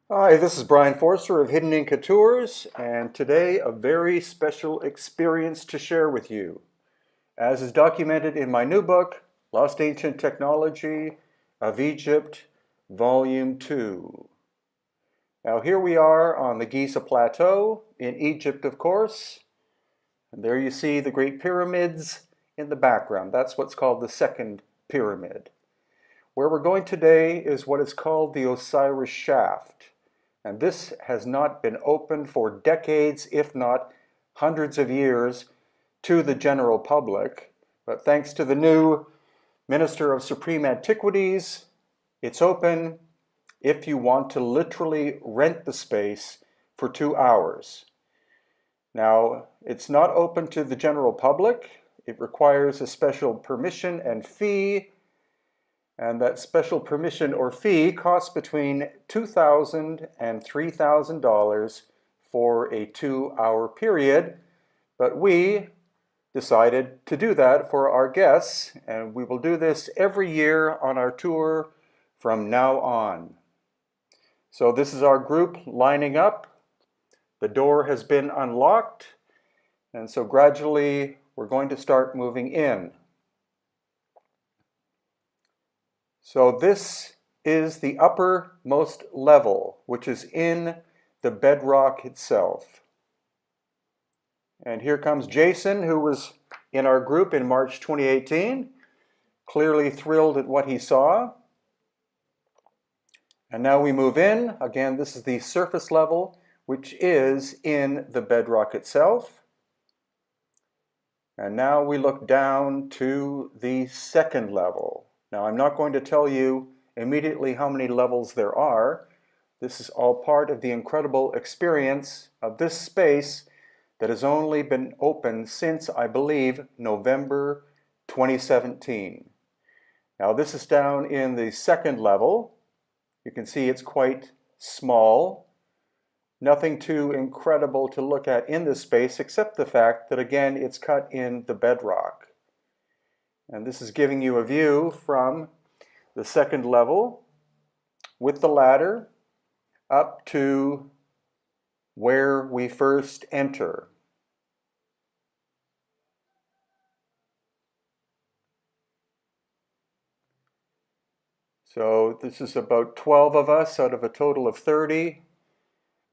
Hi, this is Brian Forster of Hidden Inca Tours, and today a very special experience to share with you. As is documented in my new book, Lost Ancient Technology of Egypt, Volume 2. Now here we are on the Giza Plateau in Egypt, of course, and there you see the Great Pyramids in the background. That's what's called the second pyramid. Where we're going today is what is called the Osiris Shaft. And this has not been opened for decades, if not hundreds of years, to the general public. But thanks to the new Minister of Supreme Antiquities, it's open if you want to literally rent the space for 2 hours. Now, it's not open to the general public. It requires a special permission and fee, and that special permission or fee costs between $2,000 and $3,000 for a 2-hour period. But we decided to do that for our guests, and we will do this every year on our tour from now on. So this is our group lining up. The door has been unlocked, and so gradually we're going to start moving in. So this is the uppermost level, which is in the bedrock itself. And here comes Jason, who was in our group in March 2018, clearly thrilled at what he saw. And now we move in. Again, this is the surface level, which is in the bedrock itself. And now we look down to the second level. Now, I'm not going to tell you immediately how many levels there are. This is all part of the incredible experience of this space that has only been open since, I believe, November 2017. Now, this is down in the second level. You can see it's quite small. Nothing too incredible to look at in this space, except the fact that, again, it's cut in the bedrock. And this is giving you a view from the second level with the ladder up to where we first enter. So this is about 12 of us out of a total of 30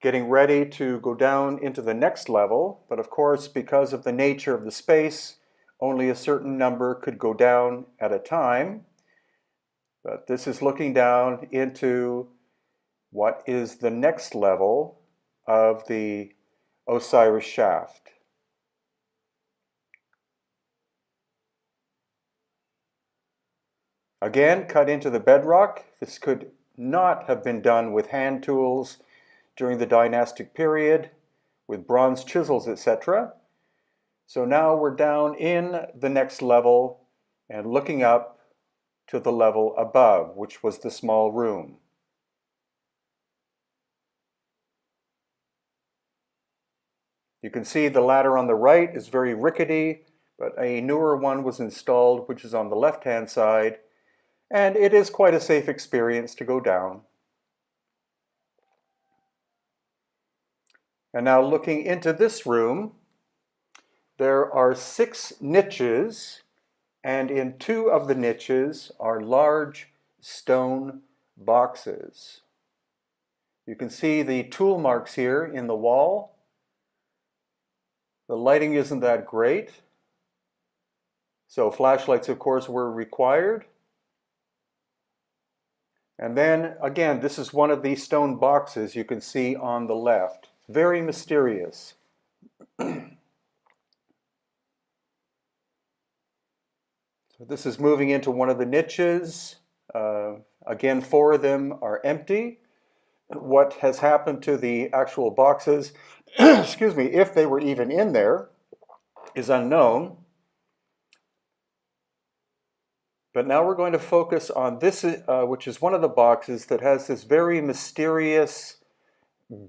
getting ready to go down into the next level. But of course, because of the nature of the space, only a certain number could go down at a time. But this is looking down into what is the next level of the Osiris shaft. Again, cut into the bedrock. This could not have been done with hand tools during the dynastic period, with bronze chisels, etc. So now we're down in the next level and looking up to the level above, which was the small room. You can see the ladder on the right is very rickety, but a newer one was installed, which is on the left-hand side, and it is quite a safe experience to go down. And now looking into this room, there are 6 niches, and in 2 of the niches are large stone boxes. You can see the tool marks here in the wall. The lighting isn't that great, so flashlights, of course, were required. And then, again, this is one of these stone boxes you can see on the left. Very mysterious. So this is moving into one of the niches. Again, 4 of them are empty. What has happened to the actual boxes, excuse me, if they were even in there, is unknown. But now we're going to focus on this, which is one of the boxes that has this very mysterious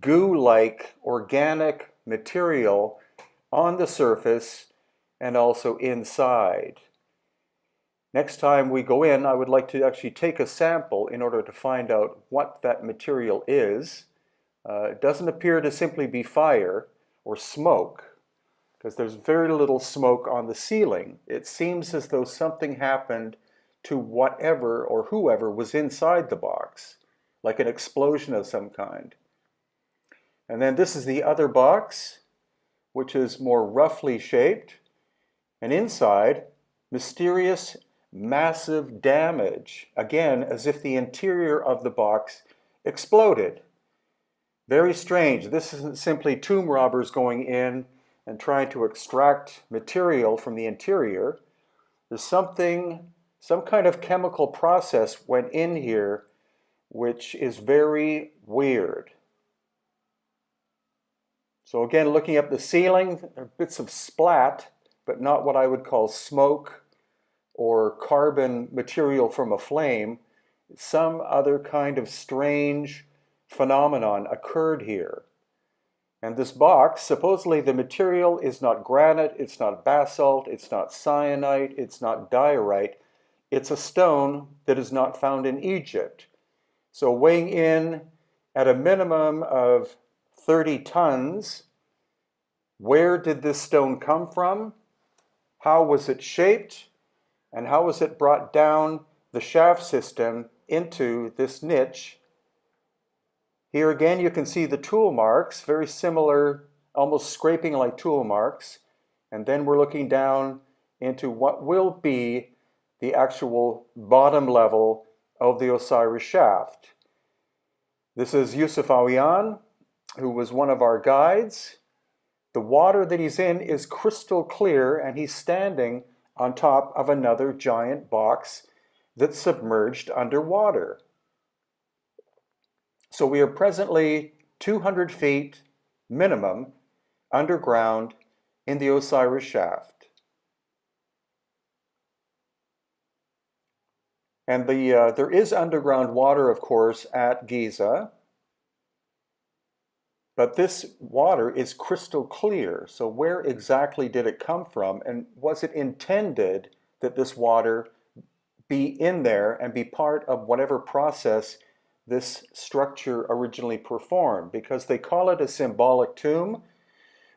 goo-like organic material on the surface and also inside. Next time we go in, I would like to actually take a sample in order to find out what that material is. It doesn't appear to simply be fire or smoke, because there's very little smoke on the ceiling. It seems as though something happened to whatever or whoever was inside the box, like an explosion of some kind. And then this is the other box, which is more roughly shaped. And inside, mysterious, massive damage, again, as if the interior of the box exploded. Very strange. This isn't simply tomb robbers going in and trying to extract material from the interior. There's some kind of chemical process went in here which is very weird. So again, looking up the ceiling, there are bits of splat, but not what I would call smoke or carbon material from a flame. Some other kind of strange phenomenon occurred here. And this box, supposedly the material is not granite, it's not basalt, it's not syenite, it's not diorite. It's a stone that is not found in Egypt. So weighing in at a minimum of 30 tons, where did this stone come from? How was it shaped? And how was it brought down the shaft system into this niche? Here again you can see the tool marks, very similar, almost scraping like tool marks. And then we're looking down into what will be the actual bottom level of the Osiris shaft. This is Yusuf Awiyan, who was one of our guides. The water that he's in is crystal clear, and he's standing on top of another giant box that's submerged underwater. So we are presently 200 feet minimum underground in the Osiris shaft. And there is underground water, of course, at Giza. But this water is crystal clear. So where exactly did it come from? And was it intended that this water be in there and be part of whatever process this structure originally performed? Because they call it a symbolic tomb,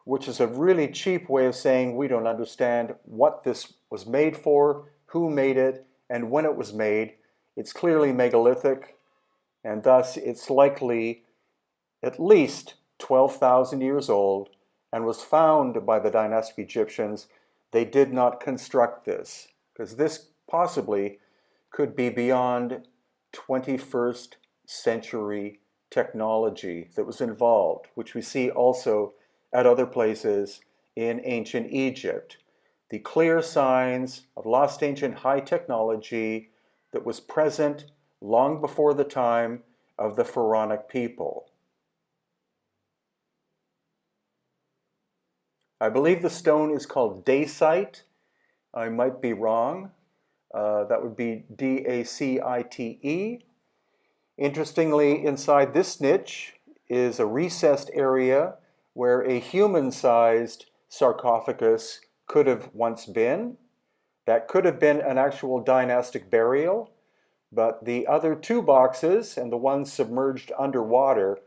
which is a really cheap way of saying we don't understand what this was made for, who made it, and when it was made. It's clearly megalithic, and thus it's likely at least 12,000 years old and was found by the dynastic Egyptians. They did not construct this, because this possibly could be beyond 21st century technology that was involved, which we see also at other places in ancient Egypt. The clear signs of lost ancient high technology that was present long before the time of the pharaonic people. I believe the stone is called dacite. I might be wrong. That would be D-A-C-I-T-E. Interestingly, inside this niche is a recessed area where a human-sized sarcophagus could have once been. That could have been an actual dynastic burial, but the other two boxes and the ones submerged underwater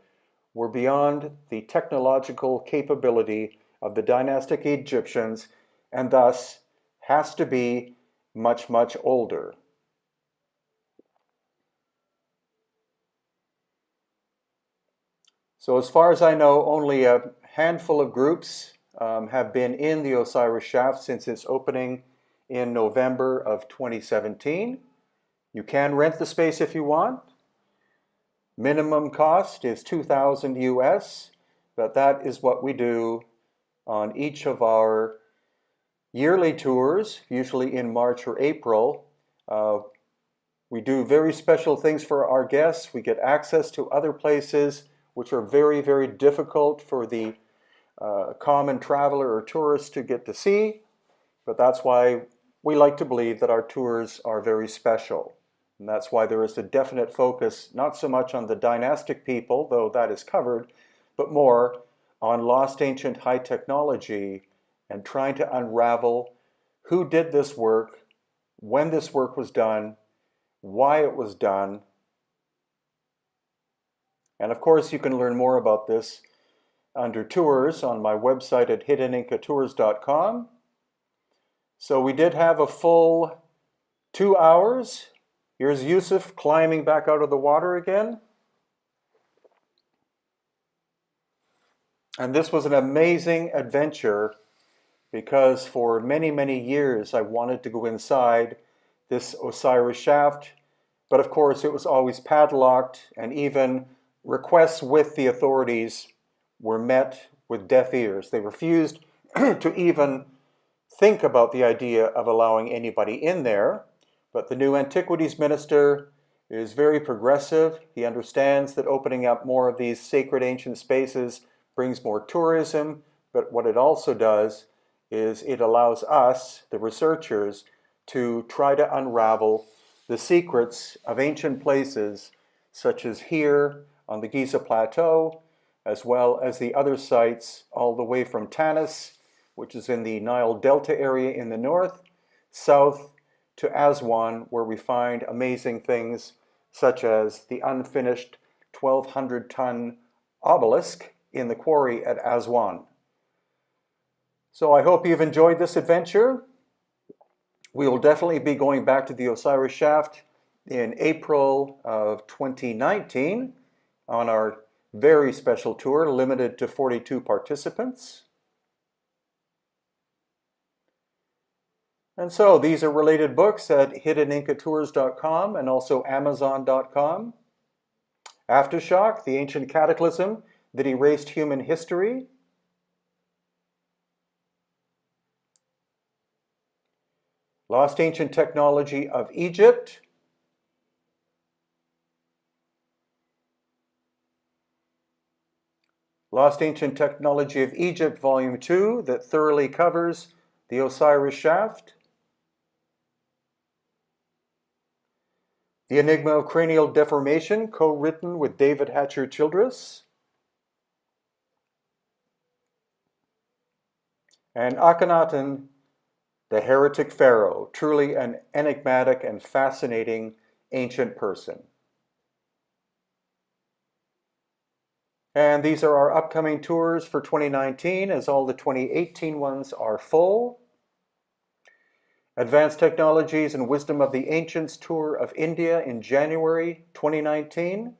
were beyond the technological capability of the dynastic Egyptians, and thus has to be much, much older. So as far as I know, only a handful of groups have been in the Osiris shaft since its opening in November of 2017. You can rent the space if you want. Minimum cost is $2,000 US, but that is what we do on each of our yearly tours, usually in March or April. We do very special things for our guests. We get access to other places which are very, very difficult for the common traveler or tourist to get to see, but that's why we like to believe that our tours are very special. And that's why there is a definite focus, not so much on the dynastic people, though that is covered, but more on lost ancient high technology and trying to unravel who did this work, when this work was done, why it was done, And of course, you can learn more about this under tours on my website at hiddenincatours.com. So we did have a full 2 hours. Here's Yusuf climbing back out of the water again. And this was an amazing adventure because for many, many years I wanted to go inside this Osiris shaft, but of course it was always padlocked, and even requests with the authorities were met with deaf ears. They refused to even think about the idea of allowing anybody in there. But the new Antiquities Minister is very progressive. He understands that opening up more of these sacred ancient spaces brings more tourism, but what it also does is it allows us, the researchers, to try to unravel the secrets of ancient places, such as here on the Giza Plateau, as well as the other sites all the way from Tanis, which is in the Nile Delta area in the north, south to Aswan, where we find amazing things such as the unfinished 1,200-ton obelisk in the quarry at Aswan. So I hope you've enjoyed this adventure. We will definitely be going back to the Osiris shaft in April of 2019 on our very special tour, limited to 42 participants. And so these are related books at hiddenincatours.com and also amazon.com. Aftershock, the ancient cataclysm that erased human history. Lost Ancient Technology of Egypt. Lost Ancient Technology of Egypt, Volume 2, that thoroughly covers the Osiris shaft. The Enigma of Cranial Deformation, co-written with David Hatcher Childress. And Akhenaten, the Heretic Pharaoh, truly an enigmatic and fascinating ancient person. And these are our upcoming tours for 2019, as all the 2018 ones are full. Advanced Technologies and Wisdom of the Ancients Tour of India in January 2019.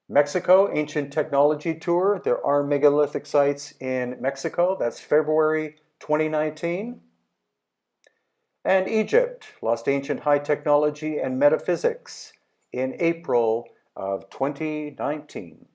Mexico Ancient Technology Tour. There are megalithic sites in Mexico. That's February 2019. And Egypt, Lost Ancient High Technology and Metaphysics in April of 2019.